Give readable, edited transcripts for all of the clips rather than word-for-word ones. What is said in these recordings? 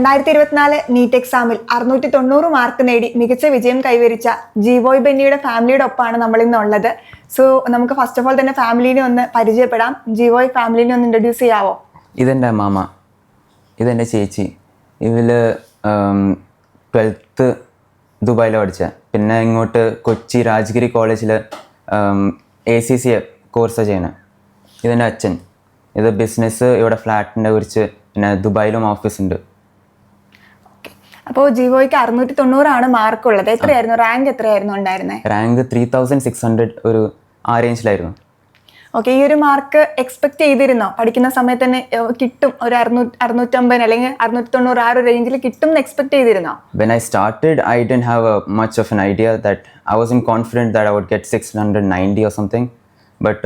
2024 NEET എക്സാമിൽ 690 mark നേടി മികച്ച വിജയം കൈവരിച്ച ജീവോയ് ബെന്നിയുടെ ഫാമിലിയുടെ ഒപ്പമാണ് നമ്മൾ ഇന്നുള്ളത്. സോ നമുക്ക് ഫസ്റ്റ് ഓഫ് ഓൾ തന്നെ ഫാമിലിനെ ഒന്ന് പരിചയപ്പെടാം. ജീവോയ് ഫാമിലിനെ ഒന്ന് ഇൻട്രൊഡ്യൂസ് ചെയ്യാവോ? ഇതെൻ്റെ മാമ, ഇതെൻ്റെ ചേച്ചി. ഇതിൽ 12th ദുബായിൽ പഠിച്ച, പിന്നെ ഇങ്ങോട്ട് കൊച്ചി രാജഗിരി കോളേജിൽ ACCA കോഴ്സ് ചെയ്യണേ. ഇതെൻ്റെ അച്ഛൻ. ഇത് ബിസിനസ്, ഇവിടെ ഫ്ലാറ്റിൻ്റെ കുറിച്ച്, പിന്നെ ദുബായിലും ഓഫീസുണ്ട്. അപ്പോൾ ജീവോയ്ക്ക് 690 മാർക്ക് ഉള്ളത്. എത്രയായിരുന്നു റാങ്ക്? എത്രയായിരുന്നു ഉണ്ടായിരുന്നത്? റാങ്ക് 3600 ഒരു ആ റേഞ്ചിലായിരുന്നു. ഓക്കെ, ഈ ഒരു മാർക്ക് എക്സ്പെക്ട് ചെയ്തിരുന്നോ? പഠിക്കുന്ന സമയത്ത് തന്നെ കിട്ടും, ഒരു 650 അല്ലെങ്കിൽ 690 ആ ഒരു റേഞ്ചിൽ കിട്ടും എന്ന് എക്സ്പെക്ട് ചെയ്തിരുന്നോ? When I started, I didn't have much of an idea that I wasn't confident that I would get 690 or something. But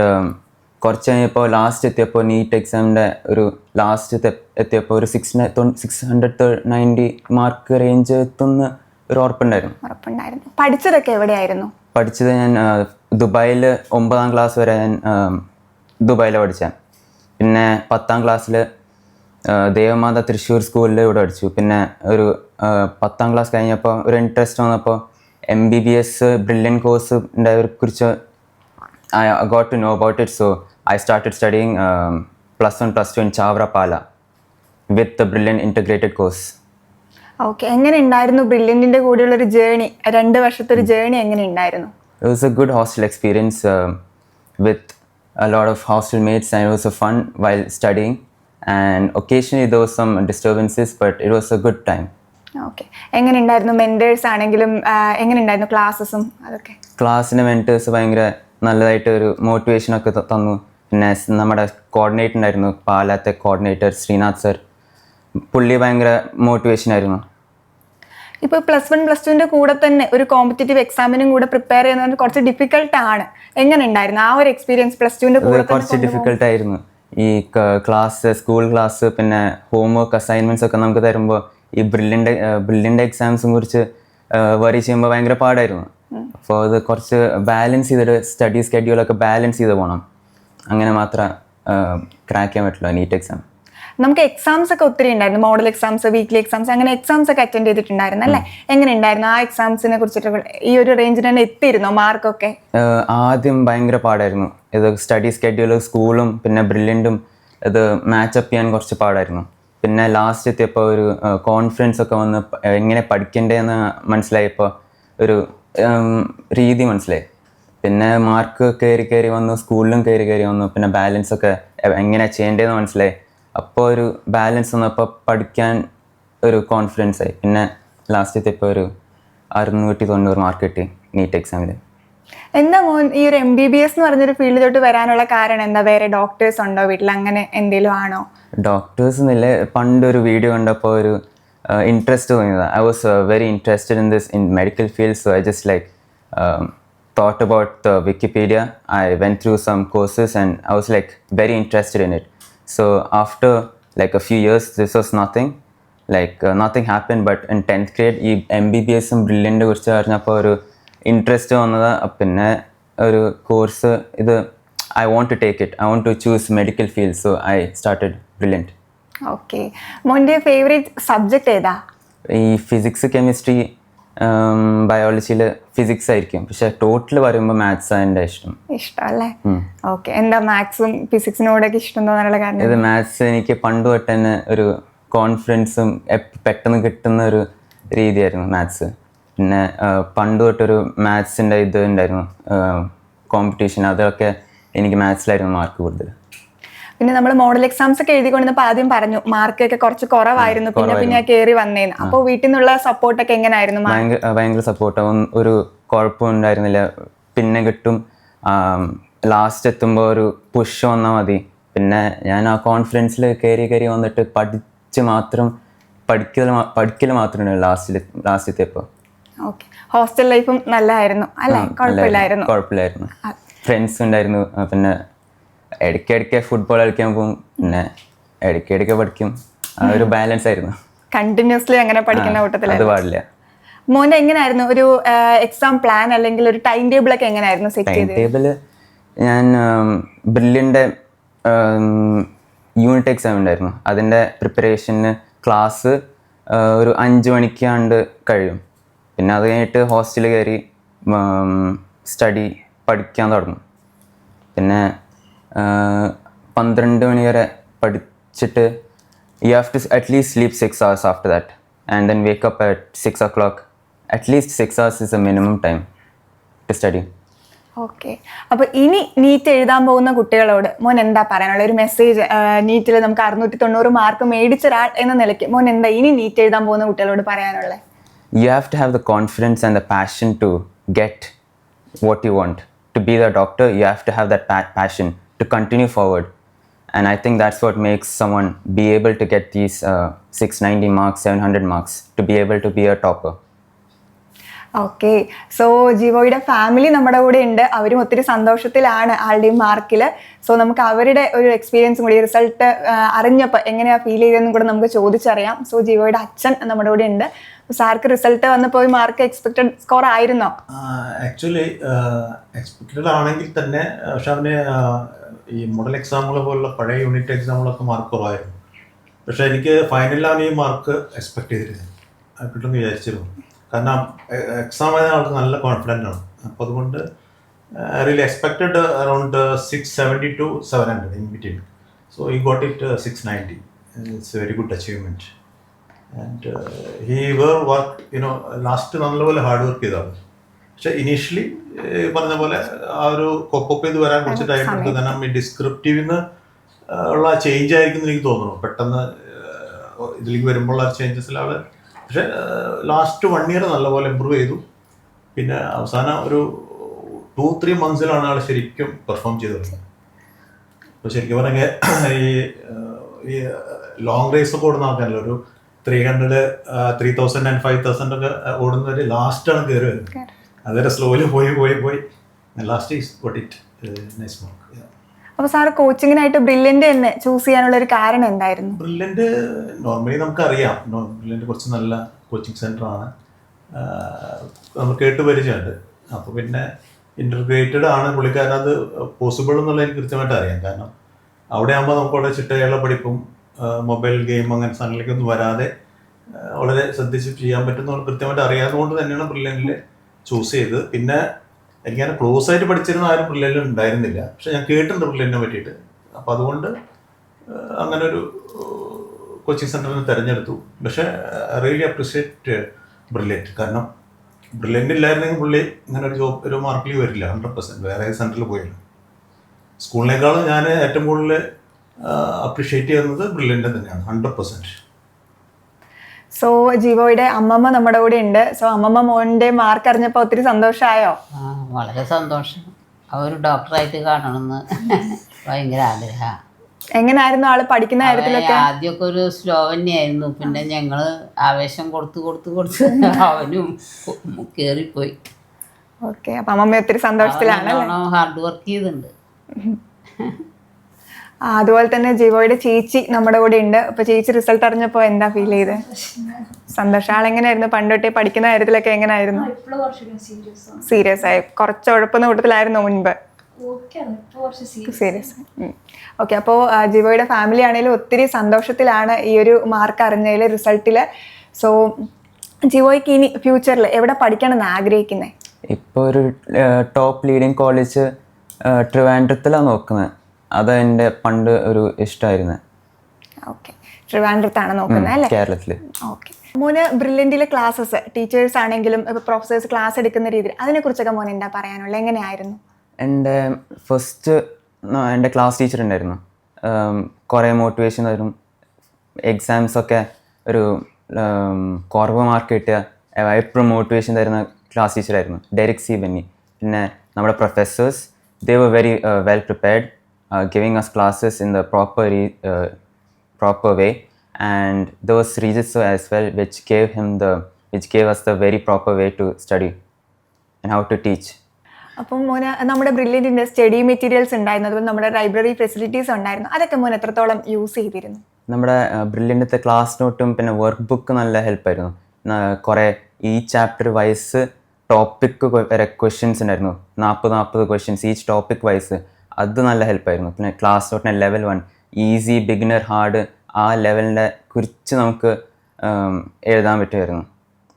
കുറച്ച് കഴിഞ്ഞപ്പോൾ ലാസ്റ്റ് എത്തിയപ്പോൾ നീറ്റ് എക്സാമിൻ്റെ ഒരു ലാസ്റ്റ് എത്തിയപ്പോൾ ഒരു 690 മാർക്ക് റേഞ്ച് എത്തുന്ന ഒരു ഉറപ്പുണ്ടായിരുന്നു. പഠിച്ചതൊക്കെ എവിടെയായിരുന്നു? പഠിച്ചത് ഞാൻ ദുബായിൽ 9ാം ക്ലാസ് വരെ ഞാൻ ദുബായിൽ പഠിച്ചത്. പിന്നെ 10ാം ക്ലാസ്സിൽ ദേവമാത തൃശ്ശൂർ സ്കൂളിൽ ഇവിടെ പഠിച്ചു. പിന്നെ ഒരു 10ാം ക്ലാസ് കഴിഞ്ഞപ്പോൾ ഒരു ഇൻട്രസ്റ്റ് വന്നപ്പോൾ MBBS ബ്രില്യൻ കോഴ്സിൻ്റെ കുറിച്ച് I got to know about it, so I started studying +1 +2 in Chavrapala with the Brilliant integrated course. Okay, എങ്ങനെ ഉണ്ടായിരുന്നു ബ്രില്യൻറ്റിൻ്റെ കൂടെയുള്ള ഒരു ജേണി? 2 വർഷത്തെ ഒരു ജേണി എങ്ങനെ ഉണ്ടായിരുന്നു? It was a good hostel experience with a lot of hostel mates, and it was fun while studying, and occasionally there was some disturbances, but it was a good time. Okay, എങ്ങനെ ഉണ്ടായിരുന്നു mentors ആണെങ്കിലും എങ്ങനെ ഉണ്ടായിരുന്നു ക്ലാസ്സസും അതൊക്കെ? ക്ലാസ്സിൻ്റെ mentors ഭയങ്കര നല്ലതായിട്ട് ഒരു മോട്ടിവേഷനൊക്കെ തന്നു. പിന്നെ നമ്മുടെ കോർഡിനേറ്റർ ഉണ്ടായിരുന്നു, പാലാത്തെ കോർഡിനേറ്റർ ശ്രീനാഥ് സർ. പുള്ളി ഭയങ്കര മോട്ടിവേഷനായിരുന്നു. ഇപ്പോൾ +1 +2ൻ്റെ കൂടെ തന്നെ ഒരു കോമ്പറ്റേറ്റീവ് എക്സാമിനും കൂടെ പ്രിപ്പയർ ചെയ്യുന്നത് കുറച്ച് ഡിഫിക്കൽട്ടാണ്. എങ്ങനെ ഉണ്ടായിരുന്നു ആ ഒരു എക്സ്പീരിയൻസ്? +2ൻ്റെ കൂടെ കുറച്ച് ഡിഫിക്കൽട്ടായിരുന്നു. ഈ ക്ലാസ്, സ്കൂൾ ക്ലാസ്, പിന്നെ ഹോംവർക്ക്, അസൈൻമെൻറ്റ്സ് ഒക്കെ നമുക്ക് തരുമ്പോൾ ഈ ബ്രില്യൻ്റ് എക്സാംസും കുറിച്ച് വറി ചെയ്യുമ്പോൾ ഭയങ്കര പാടായിരുന്നു. അപ്പോൾ അത് കുറച്ച് ബാലൻസ് ചെയ്തിട്ട് സ്റ്റഡി സ്കെഡ്യൂളൊക്കെ ബാലൻസ് ചെയ്ത് പോകണം. അങ്ങനെ മാത്രമേ ക്രാക്ക് ചെയ്യാൻ പറ്റുള്ളൂ നീറ്റ് എക്സാം. നമുക്ക് എക്സാംസ് ഒക്കെ ഒത്തിരി ഉണ്ടായിരുന്നു, മോഡൽ എക്സാംസ്, വീക്ക്ലി എക്സാംസ്, അങ്ങനെ എക്സാംസ് ഒക്കെ അറ്റൻഡ് ചെയ്തിട്ടുണ്ടായിരുന്നു അല്ലേ? എങ്ങനെ ഉണ്ടായിരുന്നു ആ എക്സാംസിനെ കുറിച്ചിട്ട്? ഈ ഒരു റേഞ്ചിൽ തന്നെ എത്തിയിരുന്നോ മാർക്കൊക്കെ? ആദ്യം ഭയങ്കര പാടായിരുന്നു. ഇത് സ്റ്റഡി സ്കെഡ്യൂൾ, സ്കൂളും പിന്നെ ബ്രില്യൻറ്റും ഇത് മാച്ചപ്പ് ചെയ്യാൻ കുറച്ച് പാടായിരുന്നു. പിന്നെ ലാസ്റ്റ് എത്തിയപ്പോൾ ഒരു കോൺഫിഡൻസ് ഒക്കെ വന്ന് എങ്ങനെ പഠിക്കേണ്ടതെന്ന് മനസ്സിലായപ്പോൾ ഒരു രീതി മനസ്സിലായി. പിന്നെ മാർക്ക് കയറി വന്നു, സ്കൂളിലും കയറി വന്നു. പിന്നെ ബാലൻസ് ഒക്കെ എങ്ങനെ ചെയ്യേണ്ടതെന്ന് മനസ്സിലായി. അപ്പോൾ ഒരു ബാലൻസ് വന്നപ്പോൾ പഠിക്കാൻ ഒരു കോൺഫിഡൻസ് ആയി. പിന്നെ ലാസ്റ്റ് എത്തിയപ്പോൾ ഒരു 690 മാർക്ക് കിട്ടി നീറ്റ് എക്സാമിൽ. എന്താ മോൻ ഈ ഒരു MBBS എന്ന് പറഞ്ഞൊരു ഫീൽഡിലോട്ട് വരാനുള്ള കാരണം എന്താ? വേറെ ഡോക്ടേഴ്സ് ഉണ്ടോ വീട്ടിൽ, അങ്ങനെ എന്തെങ്കിലും ആണോ? ഡോക്ടേഴ്സ് എന്നില്ല, പണ്ടൊരു വീഡിയോ കണ്ടപ്പോൾ ഒരു interest തോന്നിയതാണ്. I was very interested in medical field, so I just thought about the Wikipedia. I went through some courses and I was very interested in it. So after a few years, this was nothing. Nothing happened, but in 10th grade ഈ MBBS brilliant കുറിച്ച് അറിഞ്ഞപ്പോൾ ഒരു interest വന്നത്. പിന്നെ ഒരു course ഇത് I want to take it. I want to choose medical field, so I started Brilliant. Okay, മോൻ്റെ favourite subject ഏതാ? ഈ ഫിസിക്സ്, കെമിസ്ട്രി, ബയോളജിയിൽ ഫിസിക്സ് ആയിരിക്കും. പക്ഷെ ടോട്ടൽ പറയുമ്പോൾ മാത്സ് എൻ്റെ ഇഷ്ടം അല്ലേ? ഓക്കെ, എന്താ മാത്സും ഫിസിക്സിനോടൊക്കെ ഇഷ്ടം തോന്നാനുള്ള കാരണം? ഇത് മാത്സ് എനിക്ക് പണ്ട് തൊട്ട് തന്നെ ഒരു കോൺഫിഡൻസും പെട്ടെന്ന് കിട്ടുന്ന ഒരു രീതിയായിരുന്നു മാത്സ്. പിന്നെ പണ്ട് തൊട്ടൊരു മാത്സിൻ്റെ ഇത് ഉണ്ടായിരുന്നു, കോമ്പറ്റീഷൻ, അതൊക്കെ എനിക്ക് മാത്സിലായിരുന്നു മാർക്ക് കൂടുതൽ. പിന്നെ നമ്മൾ മോഡൽ എക്സാംസ് ഒക്കെ എഴുതിക്കൊണ്ടിരുന്നപ്പോൾ ആദ്യം പറഞ്ഞു മാർക്കൊക്കെ കുറച്ച് കുറവായിരുന്നു, പിന്നെ കയറി വന്നേന്ന്. അപ്പോൾ വീട്ടിൽ നിന്നുള്ള സപ്പോർട്ടൊക്കെ എങ്ങനെയായിരുന്നു? ഭയങ്കര സപ്പോർട്ടാണ്, ഒരു കുഴപ്പം ഉണ്ടായിരുന്നില്ല. പിന്നെ കിട്ടും, ലാസ്റ്റ് എത്തുമ്പോൾ ഒരു പുഷ് വന്നാൽ മതി. പിന്നെ ഞാൻ ആ കോൺഫിഡൻസിൽ കയറി വന്നിട്ട് പഠിക്കൽ മാത്രമേ ലാസ്റ്റ് എത്തിയപ്പോൾ. ഓക്കെ, ഹോസ്റ്റൽ ലൈഫും നല്ലതായിരുന്നു അല്ലേ? കുഴപ്പമില്ലായിരുന്നു. ഫ്രണ്ട്സ് ഉണ്ടായിരുന്നു. പിന്നെ ഇടയ്ക്കിടയ്ക്ക് ഫുട്ബോൾ കളിക്കാൻ പോകും, പിന്നെ ഇടയ്ക്കിടയ്ക്ക് പഠിക്കും. ആ ഒരു ബാലൻസ് ആയിരുന്നു. കണ്ടിന്യൂസ്ലി അങ്ങനെ പഠിക്കുന്ന കൂട്ടത്തിൽ അത് പാടില്ല. മോൻ്റെ എങ്ങനെയായിരുന്നു ഒരു എക്സാം പ്ലാൻ അല്ലെങ്കിൽ ഒരു ടൈം ടേബിൾ ഒക്കെ എങ്ങനെയായിരുന്നു സെറ്റ് ചെയ്തത്? ടൈം ടേബിൾ ഞാൻ ബ്രില്യൻ്റെ യൂണിറ്റ് എക്സാം ഉണ്ടായിരുന്നു, അതിൻ്റെ പ്രിപ്പറേഷന് ക്ലാസ്, ഒരു 5 മണിക്കാണ്ട് കഴിയും. പിന്നെ അത് കഴിഞ്ഞിട്ട് ഹോസ്റ്റലിൽ കയറി പഠിക്കാൻ തുടങ്ങും. പിന്നെ 12 മണി വരെ പഠിച്ചിട്ട് you have to at least sleep 6 hours after that and then wake up at 6 o'clock. At least 6 hours is the minimum time to study. Okay. അപ്പോൾ ഇനി നീറ്റ് എഴുതാൻ പോകുന്ന കുട്ടികളോട് മോൻ എന്താ പറയാനുള്ള ഒരു മെസ്സേജ്? നീറ്റിൽ നമുക്ക് 690 മാർക്ക് മേടിച്ച ഒരാൾ എന്ന നിലയ്ക്ക് മോൻ എന്താ ഇനി നീറ്റ് എഴുതാൻ പോകുന്ന കുട്ടികളോട് പറയാനുള്ളത്? You have to have the confidence and the passion to get what you want. To be the doctor, you have to have that passion to continue forward. And I think that's what makes someone be able to get these 690 marks, 700 marks, to be able to be a topper. Okay. So ജിവോയുടെ family നമ്മുടെ കൂടെ ഉണ്ട്. അവരും ഒത്തിരി സന്തോഷത്തിലാണ് ആളുടെയും മാർക്കിൽ. So നമുക്ക് അവരുടെ ഒരു എക്സ്പീരിയൻസും കൂടി റിസൾട്ട് അറിഞ്ഞപ്പോൾ എങ്ങനെയാണ് ഫീൽ ചെയ്തതെന്നും കൂടെ നമുക്ക് ചോദിച്ചറിയാം. സോ ജിവോയുടെ അച്ഛൻ നമ്മുടെ കൂടെ ഉണ്ട്. സാർക്ക് റിസൾട്ട് വന്നപ്പോൾ ഈ മാർക്ക് എക്സ്പെക്റ്റഡ് സ്കോർ ആയിരുന്നോ? ആക്ച്വലി എക്സ്പെക്റ്റഡ് ആണെങ്കിൽ തന്നെ പക്ഷെ അവന് ഈ മോഡൽ എക്സാമുകൾ പോലുള്ള പഴയ യൂണിറ്റ് എക്സാമുകളൊക്കെ മാർക്ക് കുറവായിരുന്നു. പക്ഷെ എനിക്ക് ഫൈനലിൽ അവന് ഈ മാർക്ക് എക്സ്പെക്ട് ചെയ്തിരുന്നു, കിട്ടുമെന്ന് വിചാരിച്ചിരുന്നു. കാരണം എക്സാം ആയ ആൾക്ക് നല്ല കോൺഫിഡൻ്റ് ആണ്. അപ്പോൾ അതുകൊണ്ട് really expected around 670 to 700 in between. So ഈ got it 690. It's a very good achievement. And he work last നല്ലപോലെ ഹാർഡ് വർക്ക് ചെയ്തതാണ്. പക്ഷെ ഇനീഷ്യലി പറഞ്ഞ പോലെ ആ ഒരു കോപ്പ് ചെയ്ത് വരാൻ കുറച്ച് ടൈം എടുത്തു. കാരണം ഈ ഡിസ്ക്രിപ്റ്റീവിൽ നിന്ന് ഉള്ള ചേഞ്ച് ആയിരിക്കും എനിക്ക് തോന്നുന്നു. പെട്ടെന്ന് ഇതിലേക്ക് വരുമ്പോൾ ആ ചേഞ്ചസിൽ ആൾ പക്ഷെ ലാസ്റ്റ് 1 year നല്ലപോലെ ഇമ്പ്രൂവ് ചെയ്തു. പിന്നെ അവസാനം ഒരു 2-3 monthsലാണ് ആൾ ശരിക്കും പെർഫോം ചെയ്തത്. അപ്പോൾ ശരിക്കും പറഞ്ഞാൽ ഈ ലോങ് റേസ് ഒക്കെ ഓടുന്ന ആൾക്കാരല്ലോ, ഒരു 300, 3000 and 5000 ഒക്കെ ഓടുന്നവർ ലാസ്റ്റാണ് കയറി വരുന്നത്. അതുവരെ സ്ലോലി പോയി last is got it nice mark. അപ്പോൾ സാർ കോച്ചിങ്ങിനായിട്ട് ബ്രില്യൻ്റ് തന്നെ ചൂസ് ചെയ്യാനുള്ള ഒരു കാരണം എന്തായിരുന്നു? ബ്രില്യൻ്റ് നോർമലി നമുക്കറിയാം, ബ്രില്യൻ്റ് കുറച്ച് നല്ല കോച്ചിങ് സെൻ്ററാണ്, നമ്മൾ കേട്ട് പരിചയമുണ്ട്. അപ്പോൾ പിന്നെ ഇൻ്റർഗ്രേറ്റഡ് ആണ് പുള്ളിക്കാരൻ. അത് പോസിബിൾ എന്നുള്ളത് എനിക്ക് കൃത്യമായിട്ട് അറിയാം. കാരണം അവിടെ ആകുമ്പോൾ നമുക്ക് വളരെ ചിട്ടയുള്ള പഠിപ്പും മൊബൈൽ ഗെയിം അങ്ങനെ സാധനങ്ങളിലേക്കൊന്നും വരാതെ വളരെ ശ്രദ്ധിച്ച് ചെയ്യാൻ പറ്റുന്ന കൃത്യമായിട്ട് അറിയാവുന്നതുകൊണ്ട് തന്നെയാണ് ബ്രില്യൻ്റിൽ ചൂസ് ചെയ്തത്. പിന്നെ എനിക്കങ്ങനെ ക്ലോസ് ആയിട്ട് പഠിച്ചിരുന്ന ആരും ബ്രില്യൻ്റിൽ ഉണ്ടായിരുന്നില്ല. പക്ഷെ ഞാൻ കേട്ടിട്ടുണ്ട് ബ്രില്യൻറ്റിനെ പറ്റിയിട്ട്. അപ്പോൾ അതുകൊണ്ട് അങ്ങനെ ഒരു കോച്ചിങ് സെൻ്ററിനെ തിരഞ്ഞെടുത്തു. പക്ഷേ റിയലി അപ്രിഷിയേറ്റ് ബ്രില്യൻറ്റ്. കാരണം ബ്രില്യൻ്റ് ഇല്ലായിരുന്നെങ്കിൽ പുള്ളി ഇങ്ങനെ ഒരു മാർക്കിൽ വരില്ല 100%. വേറെ സെൻറ്ററിൽ പോയില്ല. സ്കൂളിനേക്കാളും ഞാൻ ഏറ്റവും കൂടുതൽ അപ്രിഷിയേറ്റ് ചെയ്യുന്നത് ബ്രില്യൻ്റ് തന്നെയാണ് 100%. സോ ജിവോയുടെ അമ്മമ്മ നമ്മുടെ കൂടെ ഉണ്ട്. സോ അമ്മമ്മ മോൻ്റെ മാർക്ക് അറിഞ്ഞപ്പോൾ ഒത്തിരി സന്തോഷമായോ? വളരെ സന്തോഷം. അവർ ഡോക്ടറായിട്ട് കാണണമെന്ന് ഭയങ്കര ആഗ്രഹമാണ്. എങ്ങനായിരുന്നു ആള് പഠിക്കുന്ന കാര്യത്തിലൊക്കെ? ആദ്യമൊക്കെ ഒരു സ്ലോ തന്നെയായിരുന്നു. പിന്നെ ഞങ്ങള് ആവേശം കൊടുത്ത് അവനും കേറിപ്പോയി. ഓക്കെ. അപ്പൊ അമ്മമ്മ ഒത്തിരി സന്തോഷത്തിലാണ്. ഹാർഡ് വർക്ക് ചെയ്തിട്ടുണ്ട്. അതുപോലെ തന്നെ ജിവോയുടെ ചേച്ചി നമ്മുടെ കൂടെ ഉണ്ട്. അപ്പൊ ചേച്ചി റിസൾട്ട് അറിഞ്ഞപ്പോ എന്താ ഫീൽ ചെയ്ത്? സന്തോഷം. ആളെങ്ങനെയായിരുന്നു പണ്ടൊട്ടേ പഠിക്കുന്ന കാര്യത്തിലൊക്കെ എങ്ങനെയായിരുന്നു? സീരിയസ് ആയി കുറച്ച് ഉഴപ്പുന്ന കൂട്ടത്തിലായിരുന്നു മുൻപ്? സീരിയസ്. ഓക്കെ. അപ്പോൾ ജിവോയുടെ ഫാമിലി ആണെങ്കിലും ഒത്തിരി സന്തോഷത്തിലാണ് ഈ ഒരു മാർക്ക് അറിഞ്ഞതിൽ, റിസൾട്ടിൽ. സോ ജിവോയ്ക്ക് ഇനി ഫ്യൂച്ചറിൽ എവിടെ പഠിക്കണമെന്ന് ആഗ്രഹിക്കുന്നത്? ഇപ്പോൾ ഒരു ടോപ്പ് ലീഡിങ് കോളേജ് ട്രിവാൻഡ്രത്തിലാണ് നോക്കുന്നത്. അത് എൻ്റെ പണ്ട് ഒരു ഇഷ്ടമായിരുന്നു. ഓക്കെ. ട്രിവാൻഡ്രത്താണ് നോക്കുന്നത് അല്ലേ? കേരളത്തിൽ. ഓക്കെ. മോന് ബ്രില്യൻറ്റിലെ ക്ലാസ്സസ്, ടീച്ചേഴ്സ് ആണെങ്കിലും ഇപ്പോൾ പ്രൊഫസേഴ്സ് ക്ലാസ് എടുക്കുന്ന രീതിയിൽ അതിനെക്കുറിച്ചൊക്കെ മോൻ എന്താ പറയാനുള്ളത്? എങ്ങനെയായിരുന്നു? എൻ്റെ ക്ലാസ് ടീച്ചർ ഉണ്ടായിരുന്നു. കുറേ മോട്ടിവേഷൻ തരും. എക്സാംസൊക്കെ ഒരു കുറവ് മാർക്ക് കിട്ടിയ എപ്പോഴും മോട്ടിവേഷൻ തരുന്ന ക്ലാസ് ടീച്ചറായിരുന്നു ഡെറിക് സി ബെന്നി. പിന്നെ നമ്മുടെ professors, they were very well prepared, giving us classes in the proper way, and there was Srijitsu as well, which gave us the very proper way to study and how to teach. അപ്പം മോന് നമ്മുടെ ബ്രില്യൻറ്റിൻ്റെ study materials ഉണ്ടായിരുന്നു, അതുപോലെ നമ്മുടെ library facilities ഉണ്ടായിരുന്നു. അതൊക്കെ മോൻ എത്രത്തോളം യൂസ് ചെയ്തിരുന്നു? നമ്മുടെ ബ്രില്യൻറ്റത്തെ ക്ലാസ് നോട്ടും പിന്നെ വർക്ക് ബുക്ക് നല്ല ഹെൽപ്പായിരുന്നു. കുറേ ഈ ചാപ്റ്റർ വൈസ് ടോപ്പിക് വരെ ക്വസ്റ്റ്യൻസ് ഉണ്ടായിരുന്നു. 40 ക്വസ്റ്റ്യൻസ് ഈച്ച് ടോപ്പിക് വൈസ്. അത് നല്ല ഹെൽപ്പായിരുന്നു. പിന്നെ ക്ലാസ് നോട്ടിന് ലെവൽ 1 ഈസി, ബിഗിനർ, ഹാർഡ്, ആ ലെവലിനെ കുറിച്ച് നമുക്ക് എഴുതാൻ പറ്റുമായിരുന്നു.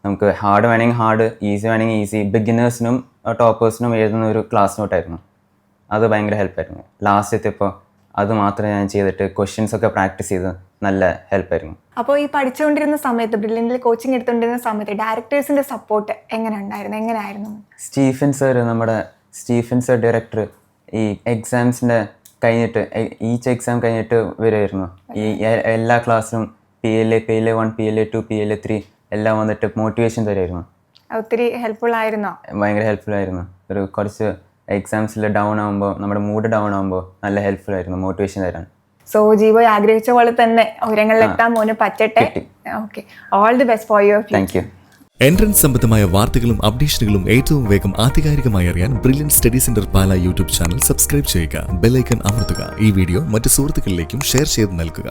നമുക്ക് ഹാർഡ് വേണമെങ്കിൽ ഹാർഡ്, ഈസി വേണമെങ്കിൽ ഈസി, ബിഗിനേഴ്സിനും ടോപ്പേഴ്സിനും എഴുതുന്ന ഒരു ക്ലാസ് നോട്ടായിരുന്നു. അത് ഭയങ്കര ഹെൽപ്പായിരുന്നു. ലാസ്റ്റ് എത്തിയപ്പോൾ അത് മാത്രം ഞാൻ ചെയ്തിട്ട് ക്വസ്റ്റ്യൻസ് ഒക്കെ പ്രാക്ടീസ് ചെയ്ത് നല്ല ഹെൽപ്പായിരുന്നു. അപ്പോൾ ഈ പഠിച്ചുകൊണ്ടിരുന്ന സമയത്ത്, ബ്രില്യൻറ്റിൽ കോച്ചിങ് എടുത്തുകൊണ്ടിരുന്ന സമയത്ത് ഡയറക്ടേഴ്സിൻ്റെ സപ്പോർട്ട് എങ്ങനെയായിരുന്നു? സ്റ്റീഫൻ സർ ഡയറക്ടർ ഈ എക്സാംസിൻ്റെ കഴിഞ്ഞിട്ട്, ഈച്ച് എക്സാം കഴിഞ്ഞിട്ട് വരുമായിരുന്നു. ഈ എല്ലാ ക്ലാസ്സിലും PLA 1, PLA 2, PLA 3 എല്ലാം വന്നിട്ട് മോട്ടിവേഷൻ തരുമായിരുന്നു. ഒത്തിരി ഹെൽപ്ഫുൾ ആയിരുന്നോ? ഭയങ്കര ഹെൽപ്ഫുൾ ആയിരുന്നു. ഒരു കുറച്ച് എക്സാംസിൽ ഡൗൺ ആകുമ്പോൾ, നമ്മുടെ മൂഡ് ഡൗൺ ആകുമ്പോൾ നല്ല ഹെൽപ്ഫുൾ ആയിരുന്നു മോട്ടിവേഷൻ തരാൻ. സോ ജീവോയ് ആഗ്രഹിച്ച പോലെ തന്നെ ഉയരങ്ങളിലെത്താൻ മോന് പറ്റട്ടെ. Okay, all the best for your future. Thank you. Entrance സംബന്ധമായ വാർത്തകളും അപ്ഡേഷനുകളും ഏറ്റവും വേഗം ആധികാരികമായി അറിയാൻ Brilliant Study Centre Pala YouTube channel subscribe ചെയ്യുക. ബെൽ ഐക്കൺ അമർത്തുക. ഈ വീഡിയോ മറ്റ് സുഹൃത്തുക്കളിലേക്കും ഷെയർ ചെയ്ത് നൽകുക.